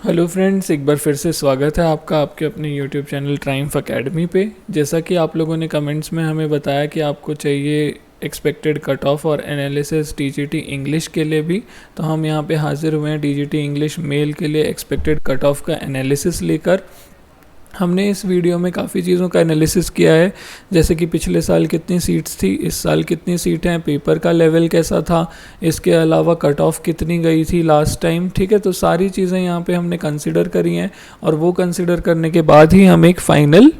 Hello friends, एक बार फिर से स्वागत है आपका आपके अपने यूट्यूब चैनल ट्राइम्फ एकेडमी पे। जैसा कि आप लोगों ने कमेंट्स में हमें बताया कि आपको चाहिए एक्सपेक्टेड कट ऑफ और एनालिसिस टीजीटी इंग्लिश के लिए भी, तो हम यहाँ पे हाजिर हुए हैं टीजीटी इंग्लिश मेल के लिए एक्सपेक्टेड कट ऑफ का एनालिसिस लेकर। हमने इस वीडियो में काफ़ी चीज़ों का एनालिसिस किया है, जैसे कि पिछले साल कितनी सीट्स थी, इस साल कितनी सीट हैं, पेपर का लेवल कैसा था, इसके अलावा कट ऑफ कितनी गई थी लास्ट टाइम। ठीक है, तो सारी चीज़ें यहाँ पे हमने कंसिडर करी हैं और वो कंसिडर करने के बाद ही हम एक फ़ाइनल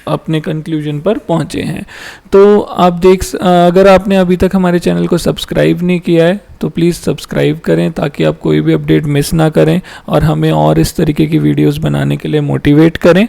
अपने कंक्लूजन पर पहुंचे हैं। तो आप अगर आपने अभी तक हमारे चैनल को सब्सक्राइब नहीं किया है तो प्लीज़ सब्सक्राइब करें ताकि आप कोई भी अपडेट मिस ना करें और हमें और इस तरीके की वीडियोस बनाने के लिए मोटिवेट करें।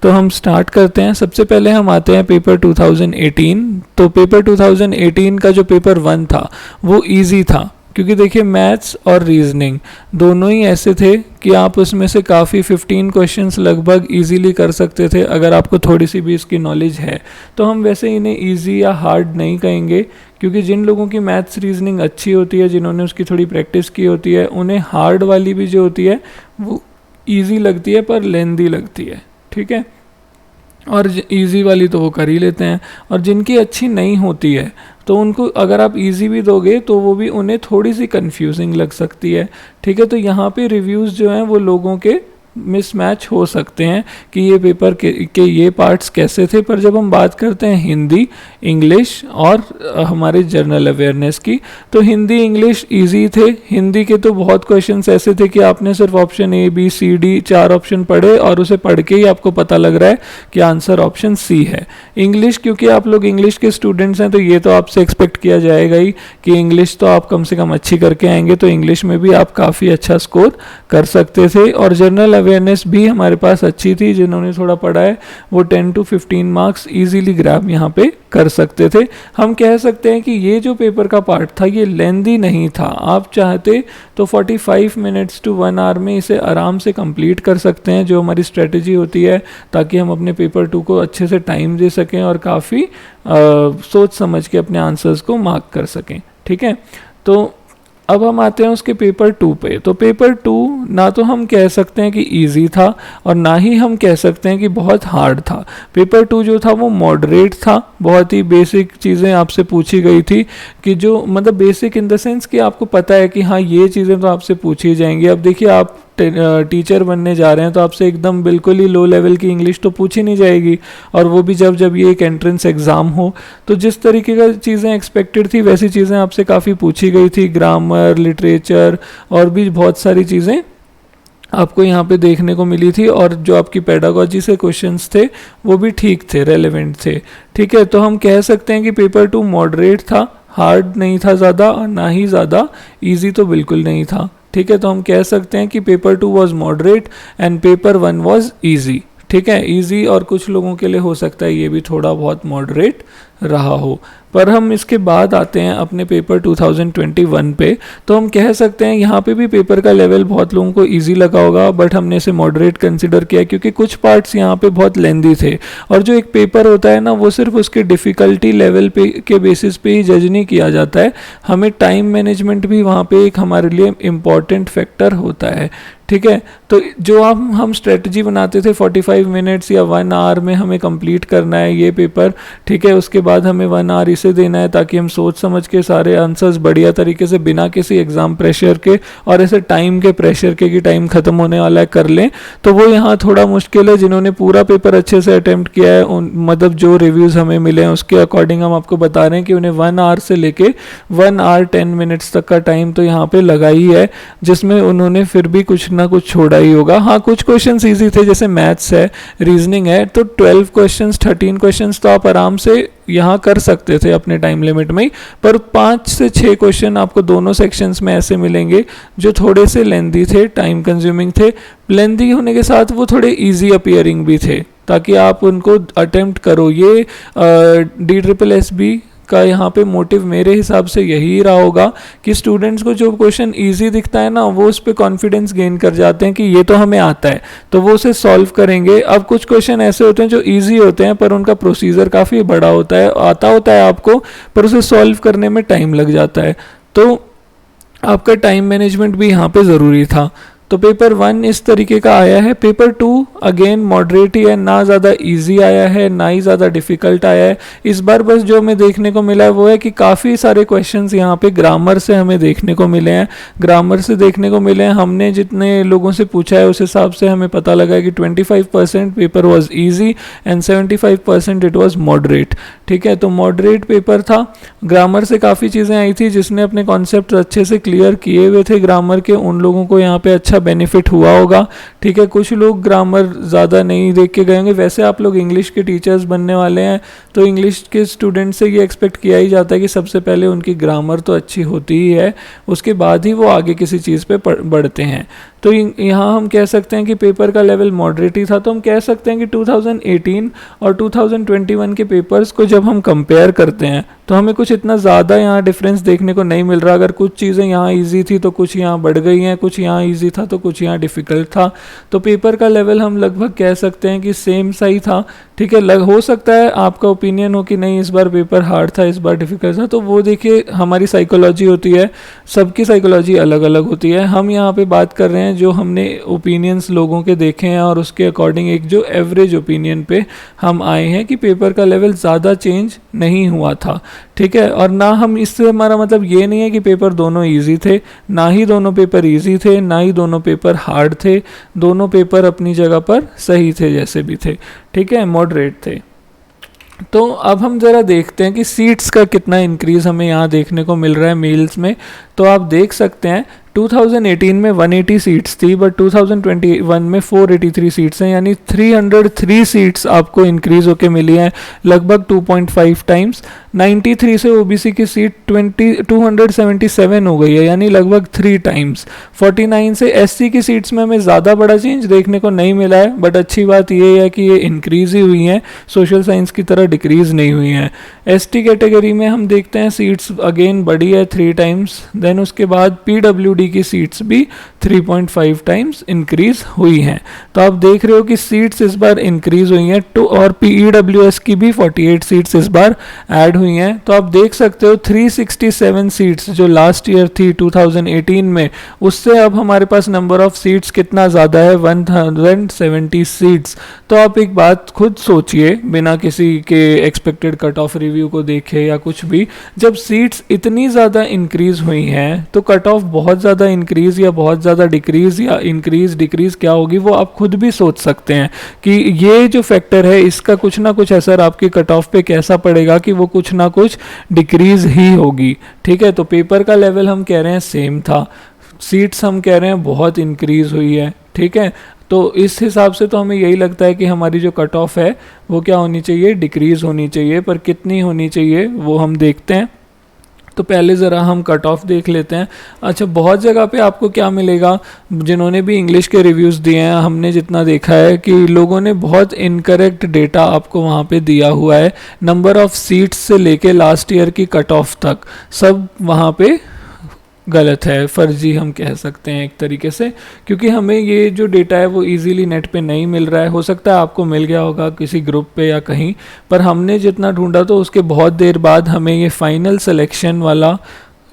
तो हम स्टार्ट करते हैं। सबसे पहले हम आते हैं पेपर 2018। तो पेपर 2018 का जो पेपर 1 था वो ईजी था, क्योंकि देखिए मैथ्स और रीजनिंग दोनों ही ऐसे थे कि आप उसमें से काफ़ी 15 क्वेश्चंस लगभग इजीली कर सकते थे अगर आपको थोड़ी सी भी इसकी नॉलेज है। तो हम वैसे इन्हें इजी या हार्ड नहीं कहेंगे, क्योंकि जिन लोगों की मैथ्स रीजनिंग अच्छी होती है, जिन्होंने उसकी थोड़ी प्रैक्टिस की होती है, उन्हें हार्ड वाली भी जो होती है वो ईजी लगती है पर लेंदी लगती है। ठीक है, और इजी वाली तो वो कर ही लेते हैं। और जिनकी अच्छी नहीं होती है तो उनको अगर आप इजी भी दोगे तो वो भी उन्हें थोड़ी सी कंफ्यूजिंग लग सकती है। ठीक है, तो यहाँ पे रिव्यूज़ जो हैं वो लोगों के मिसमैच हो सकते हैं कि ये पेपर के ये पार्ट्स कैसे थे। पर जब हम बात करते हैं हिंदी, इंग्लिश और हमारे जनरल अवेयरनेस की, तो हिंदी इंग्लिश इजी थे। हिंदी के तो बहुत क्वेश्चंस ऐसे थे कि आपने सिर्फ option A B C D 4 option पढ़े और उसे पढ़ के ही आपको पता लग रहा है कि आंसर ऑप्शन सी है। इंग्लिश, क्योंकि आप लोग इंग्लिश के स्टूडेंट्स हैं तो ये तो आपसे एक्सपेक्ट किया जाएगा ही कि इंग्लिश तो आप कम से कम अच्छी करके आएंगे, तो इंग्लिश में भी आप काफ़ी अच्छा स्कोर कर सकते थे। और जनरल अवेयरनेस भी हमारे पास अच्छी थी, जिन्होंने थोड़ा पढ़ा है वो 10 to 15 मार्क्स इजीली ग्रैब यहाँ पे कर सकते थे। हम कह सकते हैं कि ये जो पेपर का पार्ट था ये लेंदी नहीं था। आप चाहते तो 45 मिनट्स to 1 आवर में इसे आराम से कंप्लीट कर सकते हैं, जो हमारी स्ट्रेटजी होती है, ताकि हम अपने पेपर 2 को अच्छे से टाइम दे सकें और काफ़ी सोच समझ के अपने आंसर्स को मार्क कर सकें। ठीक है, तो अब हम आते हैं उसके पेपर 2 पे। तो पेपर 2 ना तो हम कह सकते हैं कि इजी था और ना ही हम कह सकते हैं कि बहुत हार्ड था। पेपर 2 जो था वो मॉडरेट था। बहुत ही बेसिक चीज़ें आपसे पूछी गई थी, कि जो मतलब बेसिक इन द सेंस कि आपको पता है कि हाँ ये चीज़ें तो आपसे पूछी जाएंगी। अब देखिए, आप टीचर बनने जा रहे हैं तो आपसे एकदम बिल्कुल ही लो लेवल की इंग्लिश तो पूछी नहीं जाएगी, और वो भी जब ये एक एंट्रेंस एग्ज़ाम हो। तो जिस तरीके का चीज़ें एक्सपेक्टेड थी वैसी चीज़ें आपसे काफ़ी पूछी गई थी। ग्रामर, लिटरेचर और भी बहुत सारी चीज़ें आपको यहाँ पे देखने को मिली थी, और जो आपकी पेडागोजी से क्वेश्चंस थे वो भी ठीक थे, रेलेवेंट थे। ठीक है, तो हम कह सकते हैं कि पेपर 2 मॉडरेट था, हार्ड नहीं था ज़्यादा और ना ही ज़्यादा ईजी तो बिल्कुल नहीं था। ठीक है, तो हम कह सकते हैं कि paper 2 was moderate and paper 1 was easy. ठीक है, इजी, और कुछ लोगों के लिए हो सकता है ये भी थोड़ा बहुत मॉडरेट रहा हो। पर हम इसके बाद आते हैं अपने पेपर 2021 पे। तो हम कह सकते हैं यहाँ पे भी पेपर का लेवल बहुत लोगों को इजी लगा होगा, बट हमने इसे मॉडरेट कंसिडर किया क्योंकि कुछ पार्ट्स यहाँ पे बहुत लेंदी थे। और जो एक पेपर होता है ना, वो सिर्फ उसके डिफ़िकल्टी लेवल पे के बेसिस पे ही जज नहीं किया जाता है। हमें टाइम मैनेजमेंट भी वहाँ पे एक हमारे लिए इम्पॉर्टेंट फैक्टर होता है। ठीक है, तो जो हम स्ट्रेटजी बनाते थे 45 मिनट्स या 1 आवर में हमें कंप्लीट करना है ये पेपर। ठीक है, उसके बाद हमें 1 आवर इसे देना है ताकि हम सोच समझ के सारे आंसर्स बढ़िया तरीके से बिना किसी एग्ज़ाम प्रेशर के और ऐसे टाइम के प्रेशर के कि टाइम ख़त्म होने वाला है कर लें। तो वो यहाँ थोड़ा मुश्किल है। जिन्होंने पूरा पेपर अच्छे से अटैम्प्ट किया है मतलब जो रिव्यूज़ हमें मिले हैं उसके अकॉर्डिंग हम आपको बता रहे हैं कि उन्हें 1 आवर से लेके 1 आवर 10 मिनट्स तक का टाइम तो यहाँ पे लगा ही है, जिसमें उन्होंने फिर भी कुछ ना कुछ छोड़ा ही होगा। हाँ, कुछ क्वेश्चंस इजी थे, जैसे मैथ्स है, रीजनिंग है, तो 12 क्वेश्चंस 13 क्वेश्चंस तो आप आराम से यहाँ कर सकते थे अपने टाइम लिमिट में ही। पर 5 से 6 क्वेश्चन आपको दोनों सेक्शंस में ऐसे मिलेंगे जो थोड़े से लेंदी थे, टाइम कंज्यूमिंग थे। लेंदी होने के साथ वो थोड़े इजी अपीयरिंग भी थे, ताकि आप उनको अटेम्प्ट करो। ये DSSB का यहाँ पे मोटिव मेरे हिसाब से यही रहा होगा कि स्टूडेंट्स को जो क्वेश्चन इजी दिखता है ना, वो उस पर कॉन्फिडेंस गेन कर जाते हैं कि ये तो हमें आता है, तो वो उसे सॉल्व करेंगे। अब कुछ क्वेश्चन ऐसे होते हैं जो इजी होते हैं पर उनका प्रोसीजर काफ़ी बड़ा होता है, आता होता है आपको, पर उसे सॉल्व करने में टाइम लग जाता है। तो आपका टाइम मैनेजमेंट भी यहाँ पे ज़रूरी था। तो पेपर 1 इस तरीके का आया है। पेपर 2 अगेन मॉडरेट ही है, ना ज़्यादा इजी आया है ना ही ज़्यादा डिफ़िकल्ट आया है। इस बार बस जो हमें देखने को मिला है वो है कि काफ़ी सारे क्वेश्चंस यहाँ पे ग्रामर से हमें देखने को मिले हैं, ग्रामर से देखने को मिले हैं। हमने जितने लोगों से पूछा है उस हिसाब से हमें पता लगा है कि 25% paper was easy and 75% it was moderate. ठीक है, तो मॉडरेट पेपर था। ग्रामर से काफ़ी चीज़ें आई थी, जिसने अपने कॉन्सेप्ट अच्छे से क्लियर किए हुए थे ग्रामर के, उन लोगों को यहाँ पे अच्छा बेनिफिट हुआ होगा। ठीक है, कुछ लोग ग्रामर ज़्यादा नहीं देख के गए होंगे। वैसे आप लोग इंग्लिश के टीचर्स बनने वाले हैं तो इंग्लिश के स्टूडेंट से ये एक्सपेक्ट किया ही जाता है कि सबसे पहले उनकी ग्रामर तो अच्छी होती ही है, उसके बाद ही वो आगे किसी चीज़ पे बढ़ते हैं। तो यहाँ हम कह सकते हैं कि पेपर का लेवल मॉडरेट ही था। तो हम कह सकते हैं कि 2018 और 2021 के पेपर्स को जब हम कंपेयर करते हैं तो हमें कुछ इतना ज़्यादा यहाँ डिफरेंस देखने को नहीं मिल रहा। अगर कुछ चीज़ें यहाँ इजी थी तो कुछ यहाँ बढ़ गई हैं, कुछ यहाँ इजी था तो कुछ यहाँ डिफ़िकल्ट था। तो पेपर का लेवल हम लगभग कह सकते हैं कि सेम सा ही था। ठीक है, हो सकता है आपका ओपिनियन हो कि नहीं इस बार पेपर हार्ड था, इस बार डिफ़िकल्ट था, तो वो देखिए हमारी साइकोलॉजी होती है, सबकी साइकोलॉजी अलग अलग होती है। हम यहाँ पे बात कर रहे हैं जो हमने ओपिनियंस लोगों के देखे हैं और उसके अकॉर्डिंग एक जो एवरेज ओपिनियन पे हम आए हैं कि पेपर का लेवल ज़्यादा चेंज नहीं हुआ था। ठीक है, और ना हम इससे हमारा मतलब ये नहीं है कि पेपर दोनों इजी थे, ना ही दोनों पेपर इजी थे, ना ही दोनों पेपर हार्ड थे। दोनों पेपर अपनी जगह पर सही थे जैसे भी थे। ठीक है, मॉडरेट थे। तो अब हम ज़रा देखते हैं कि सीट्स का कितना इंक्रीज़ हमें यहाँ देखने को मिल रहा है मेल्स में। तो आप देख सकते हैं 2018 में 180 सीट्स थी, बट 2021 में 483 सीट्स हैं, यानी 303 सीट्स आपको इंक्रीज़ होके मिली हैं, लगभग 2.5 टाइम्स। 93 से ओबीसी की सीट 277 हो गई है, यानी लगभग 3 टाइम्स। 49 से एससी की सीट्स में हमें ज़्यादा बड़ा चेंज देखने को नहीं मिला है, बट अच्छी बात ये है कि ये इंक्रीज़ ही हुई हैं, सोशल साइंस की तरह डिक्रीज़ नहीं हुई हैं। एसटी कैटेगरी में हम देखते हैं सीट्स अगेन बढ़ी है 3 टाइम्स। देन उसके बाद पीडब्ल्यूडी की सीट्स भी 3.5 टाइम्स इंक्रीज हुई हैं। तो आप देख रहे हो कि सीट्स इस बार इंक्रीज हुई हैं। और पीईडब्ल्यूएस की भी 48 सीट्स इस बार ऐड हुई हैं। तो आप देख सकते हो 367 सीट्स जो लास्ट ईयर थी 2018 में, उससे अब हमारे पास नंबर ऑफ सीट्स कितना ज़्यादा है, 170 सीट्स। तो आप एक बात खुद सोचिए बिना किसी के एक्सपेक्टेड कट ऑफ रिव्यू को देखे या कुछ भी, जब सीट्स इतनी ज़्यादा इंक्रीज हुई हैं तो कट ऑफ बहुत ज़्यादा इंक्रीज या बहुत ज़्यादा डिक्रीज या इंक्रीज डिक्रीज क्या होगी वो आप खुद भी सोच सकते हैं कि ये जो फैक्टर है इसका कुछ ना कुछ असर आपके कट ऑफ पे कैसा पड़ेगा कि वो कुछ ना कुछ डिक्रीज ही होगी। ठीक है, तो पेपर का लेवल हम कह रहे हैं सेम था, सीट्स हम कह रहे हैं बहुत इंक्रीज हुई है। ठीक है, तो इस हिसाब से तो हमें यही लगता है कि हमारी जो कट ऑफ है वो क्या होनी चाहिए, डिक्रीज होनी चाहिए। पर कितनी होनी चाहिए वो हम देखते हैं। तो पहले ज़रा हम कट ऑफ देख लेते हैं। अच्छा, बहुत जगह पे आपको क्या मिलेगा, जिन्होंने भी इंग्लिश के रिव्यूज़ दिए हैं, हमने जितना देखा है कि लोगों ने बहुत इनकरेक्ट डेटा आपको वहाँ पे दिया हुआ है। नंबर ऑफ़ सीट्स से लेके लास्ट ईयर की कट ऑफ तक सब वहाँ पे गलत है, फर्जी हम कह सकते हैं एक तरीके से, क्योंकि हमें ये जो डेटा है वो इजीली नेट पे नहीं मिल रहा है। हो सकता है आपको मिल गया होगा किसी ग्रुप पे या कहीं, पर हमने जितना ढूंढा तो उसके बहुत देर बाद हमें ये फाइनल सिलेक्शन वाला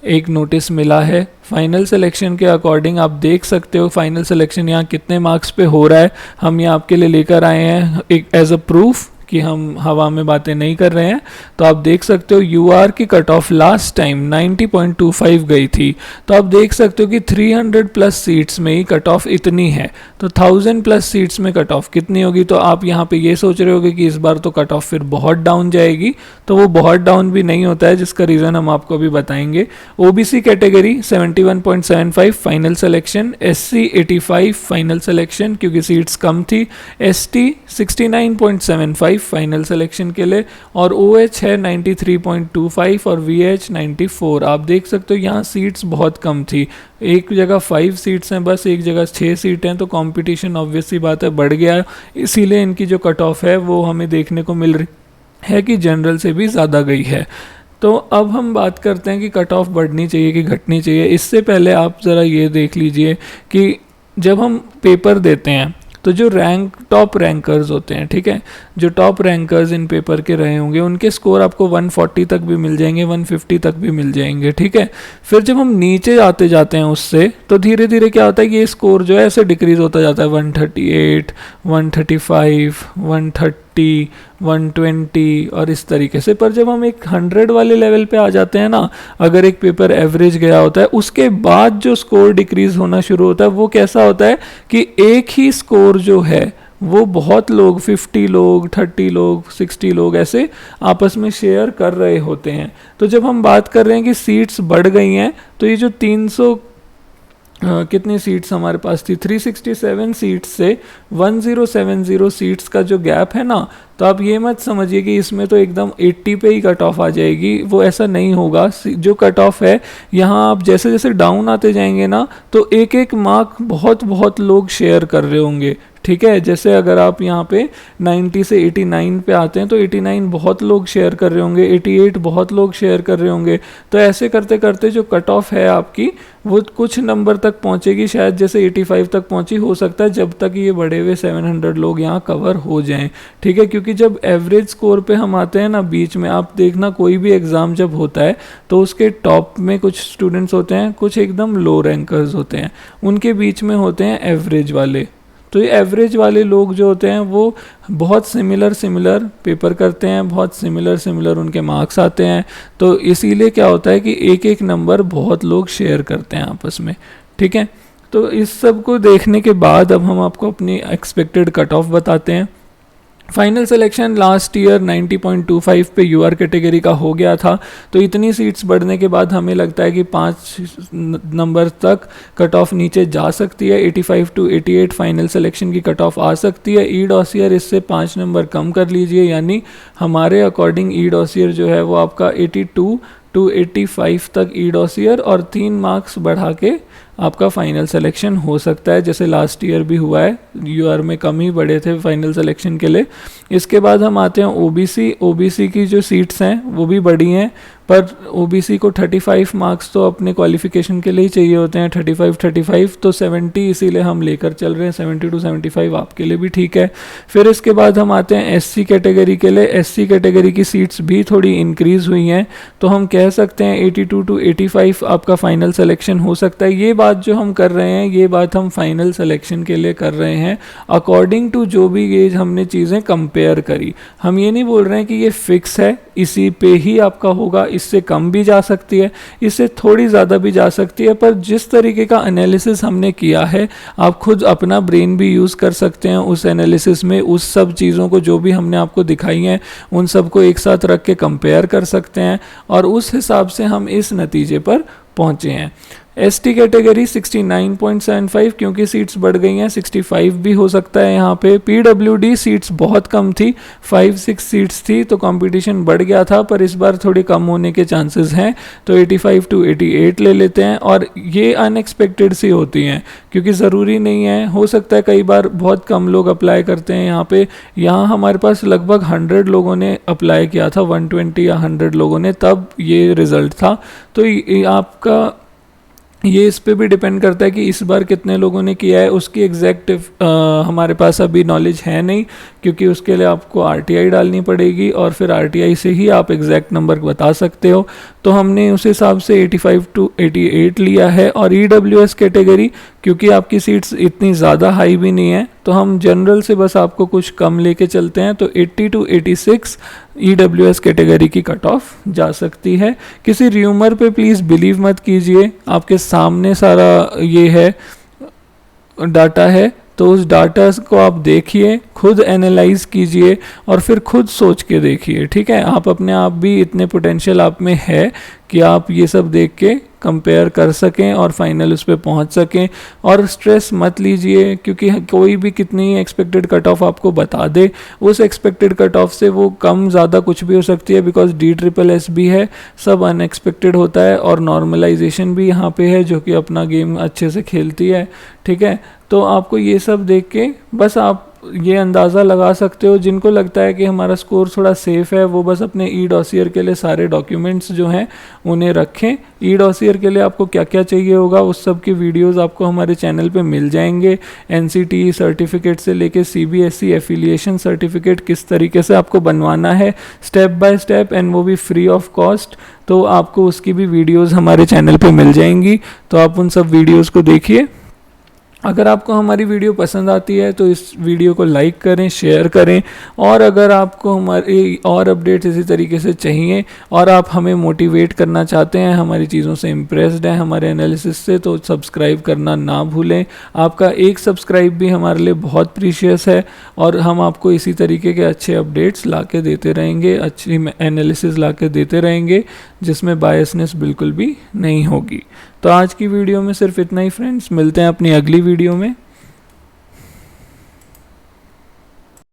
एक नोटिस मिला है। फाइनल सिलेक्शन के अकॉर्डिंग आप देख सकते हो फाइनल सिलेक्शन यहाँ कितने मार्क्स पे हो रहा है, हम यहाँ आपके लिए लेकर आए हैं एक एज अ प्रूफ कि हम हवा में बातें नहीं कर रहे हैं। तो आप देख सकते हो यूआर की कट ऑफ लास्ट टाइम 90.25 गई थी। तो आप देख सकते हो कि 300 प्लस सीट्स में ही कट ऑफ इतनी है, तो 1000 प्लस सीट्स में कट ऑफ कितनी होगी। तो आप यहाँ पे ये सोच रहे होगे कि इस बार तो कट ऑफ फिर बहुत डाउन जाएगी, तो वो बहुत डाउन भी नहीं होता है, जिसका रीज़न हम आपको अभी बताएंगे। OBC category 71.75 final selection, SC 85 final selection क्योंकि सीट्स कम थी, एसटी 69.75 फाइनल सिलेक्शन के लिए, और OH है 93.25 और VH 94। आप देख सकते हो यहाँ सीट्स बहुत कम थी, एक जगह 5 सीट्स हैं बस, एक जगह 6 सीट हैं। तो कंपटीशन ऑब्वियस सी बात है बढ़ गया, इसीलिए इनकी जो कट ऑफ है वो हमें देखने को मिल रही है कि जनरल से भी ज़्यादा गई है। तो अब हम बात करते हैं कि कट ऑफ बढ़नी चाहिए कि घटनी चाहिए। इससे पहले आप ज़रा ये देख लीजिए कि जब हम पेपर देते हैं तो जो टॉप रैंकर्स होते हैं, ठीक है, जो टॉप रैंकर्स इन पेपर के रहे होंगे उनके स्कोर आपको 140 तक भी मिल जाएंगे, 150 तक भी मिल जाएंगे, ठीक है। फिर जब हम नीचे आते जाते हैं उससे तो धीरे धीरे क्या होता है कि ये स्कोर जो है ऐसे डिक्रीज होता जाता है, 138, 135, 130, 120 और इस तरीके से। पर जब हम एक 100 वाले लेवल पे आ जाते हैं ना, अगर एक पेपर एवरेज गया होता है उसके बाद जो स्कोर डिक्रीज होना शुरू होता है वो कैसा होता है कि एक ही स्कोर जो है वो बहुत लोग 50 लोग, 30 लोग, 60 लोग ऐसे आपस में शेयर कर रहे होते हैं। तो जब हम बात कर रहे हैं कि सीट्स बढ़ गई हैं तो ये जो 300 कितनी सीट्स हमारे पास थी, 367 सीट्स से 1070 सीट्स का जो गैप है ना, तो आप ये मत समझिए कि इसमें तो एकदम 80 पे ही कट ऑफ आ जाएगी, वो ऐसा नहीं होगा। जो कट ऑफ है यहाँ आप जैसे जैसे डाउन आते जाएंगे ना तो एक एक मार्क बहुत बहुत लोग शेयर कर रहे होंगे, ठीक है। जैसे अगर आप यहाँ पे 90 से 89 पे आते हैं तो 89 बहुत लोग शेयर कर रहे होंगे, 88 बहुत लोग शेयर कर रहे होंगे। तो ऐसे करते करते जो कट ऑफ है आपकी वो कुछ नंबर तक पहुँचेगी, शायद जैसे 85 तक पहुँची, हो सकता है जब तक ये बड़े हुए 700 लोग यहाँ कवर हो जाएं, ठीक है। क्योंकि जब एवरेज स्कोर पे हम आते हैं ना, बीच में आप देखना कोई भी एग्ज़ाम जब होता है तो उसके टॉप में कुछ स्टूडेंट्स होते हैं, कुछ एकदम लो रैंकर्स होते हैं, उनके बीच में होते हैं एवरेज वाले। तो ये एवरेज वाले लोग जो होते हैं वो बहुत सिमिलर पेपर करते हैं, बहुत सिमिलर उनके मार्क्स आते हैं। तो इसीलिए क्या होता है कि एक एक नंबर बहुत लोग शेयर करते हैं आपस में, ठीक है। तो इस सब को देखने के बाद अब हम आपको अपनी एक्सपेक्टेड कट ऑफ बताते हैं। फाइनल सिलेक्शन लास्ट ईयर 90.25 पे यूआर कैटेगरी का हो गया था। तो इतनी सीट्स बढ़ने के बाद हमें लगता है कि 5 नंबर तक कट ऑफ नीचे जा सकती है, 85 to 88 फाइनल सिलेक्शन की कट ऑफ आ सकती है। ई डॉसियर इससे 5 नंबर कम कर लीजिए, यानी हमारे अकॉर्डिंग ई डॉसियर जो है वो आपका 82 to 85 तक ई डॉसियर और 3 मार्क्स बढ़ा के आपका फाइनल सिलेक्शन हो सकता है, जैसे लास्ट ईयर भी हुआ है, यूआर में कम ही बढ़े थे फाइनल सिलेक्शन के लिए। इसके बाद हम आते हैं ओबीसी की जो सीट्स हैं वो भी बढ़ी हैं, पर ओबीसी को 35 मार्क्स तो अपने क्वालिफिकेशन के लिए ही चाहिए होते हैं, 35 तो 70 इसीलिए हम लेकर चल रहे हैं, 70 to 75 आपके लिए भी ठीक है। फिर इसके बाद हम आते हैं एससी कैटेगरी के लिए। एससी कैटेगरी की सीट्स भी थोड़ी इंक्रीज़ हुई हैं, तो हम कह सकते हैं 82 to 85 आपका फाइनल सिलेक्शन हो सकता है। ये बात जो हम कर रहे हैं ये बात हम फाइनल सिलेक्शन के लिए कर रहे हैं अकॉर्डिंग टू जो भी ये हमने चीज़ें कंपेयर करी। हम ये नहीं बोल रहे हैं कि ये फिक्स है, इसी पे ही आपका होगा, इससे कम भी जा सकती है, इससे थोड़ी ज़्यादा भी जा सकती है। पर जिस तरीके का एनालिसिस हमने किया है, आप खुद अपना ब्रेन भी यूज़ कर सकते हैं उस एनालिसिस में, उस सब चीज़ों को जो भी हमने आपको दिखाई हैं उन सब को एक साथ रख के कंपेयर कर सकते हैं और उस हिसाब से हम इस नतीजे पर पहुँचे हैं। एसटी कैटेगरी 69.75 क्योंकि सीट्स बढ़ गई हैं, 65 भी हो सकता है यहाँ पे। पीडब्ल्यूडी सीट्स बहुत कम थी, 5-6 सीट्स थी, तो कंपटीशन बढ़ गया था, पर इस बार थोड़ी कम होने के चांसेस हैं, तो 85 to 88 ले लेते हैं। और ये अनएक्सपेक्टेड सी होती हैं क्योंकि ज़रूरी नहीं है, हो सकता है कई बार बहुत कम लोग अप्लाई करते हैं यहाँ पे। यहाँ हमारे पास लगभग 100 लोगों ने अप्लाई किया था, 120 या 100 लोगों ने, तब ये रिज़ल्ट था। तो आपका ये इस पे भी डिपेंड करता है कि इस बार कितने लोगों ने किया है, उसकी एग्जैक्ट हमारे पास अभी नॉलेज है नहीं, क्योंकि उसके लिए आपको आरटीआई डालनी पड़ेगी और फिर आरटीआई से ही आप एग्जैक्ट नंबर बता सकते हो। तो हमने उस हिसाब से 85 to 88 लिया है। और ईडब्ल्यूएस कैटेगरी क्योंकि आपकी सीट्स इतनी ज़्यादा हाई भी नहीं है, तो हम जनरल से बस आपको कुछ कम लेके चलते हैं, तो 80 to 86 ईडब्ल्यूएस कैटेगरी की कट ऑफ जा सकती है। किसी र्यूमर पे प्लीज़ बिलीव मत कीजिए, आपके सामने सारा ये है डाटा है, तो उस डाटा को आप देखिए, खुद एनालाइज कीजिए और फिर खुद सोच के देखिए, ठीक है। आप अपने आप भी इतने पोटेंशियल आप में है कि आप ये सब देख के कंपेयर कर सकें और फाइनल उस पर पहुंच सकें। और स्ट्रेस मत लीजिए क्योंकि कोई भी कितनी एक्सपेक्टेड कट ऑफ आपको बता दे, उस एक्सपेक्टेड कट ऑफ से वो कम ज़्यादा कुछ भी हो सकती है, बिकॉज DSSS भी है, सब अनएक्सपेक्टेड होता है। और नॉर्मलाइजेशन भी यहाँ पे है जो कि अपना गेम अच्छे से खेलती है, ठीक है। तो आपको ये सब देख के बस आप ये अंदाज़ा लगा सकते हो। जिनको लगता है कि हमारा स्कोर थोड़ा सेफ़ है वो बस अपने ई डॉसियर के लिए सारे डॉक्यूमेंट्स जो हैं उन्हें रखें। ई डॉसियर के लिए आपको क्या क्या चाहिए होगा उस सब की वीडियोस आपको हमारे चैनल पे मिल जाएंगे। एनसीटीई सर्टिफिकेट से लेके सीबीएसई एफिलिएशन सर्टिफिकेट किस तरीके से आपको बनवाना है स्टेप बाय स्टेप, एंड वो भी फ्री ऑफ कॉस्ट, तो आपको उसकी भी वीडियोस हमारे चैनल पे मिल जाएंगी। तो आप उन सब वीडियोस को देखिए। अगर आपको हमारी वीडियो पसंद आती है तो इस वीडियो को लाइक करें, शेयर करें, और अगर आपको हमारी और अपडेट्स इसी तरीके से चाहिए और आप हमें मोटिवेट करना चाहते हैं, हमारी चीज़ों से इम्प्रेस्ड हैं, हमारे एनालिसिस से, तो सब्सक्राइब करना ना भूलें। आपका एक सब्सक्राइब भी हमारे लिए बहुत प्रीशियस है और हम आपको इसी तरीके के अच्छे अपडेट्स ला के देते रहेंगे, अच्छी एनालिसिस ला के देते रहेंगे जिसमें बायसनेस बिल्कुल भी नहीं होगी। तो आज की वीडियो में सिर्फ इतना ही फ्रेंड्स, मिलते हैं अपनी अगली वीडियो में।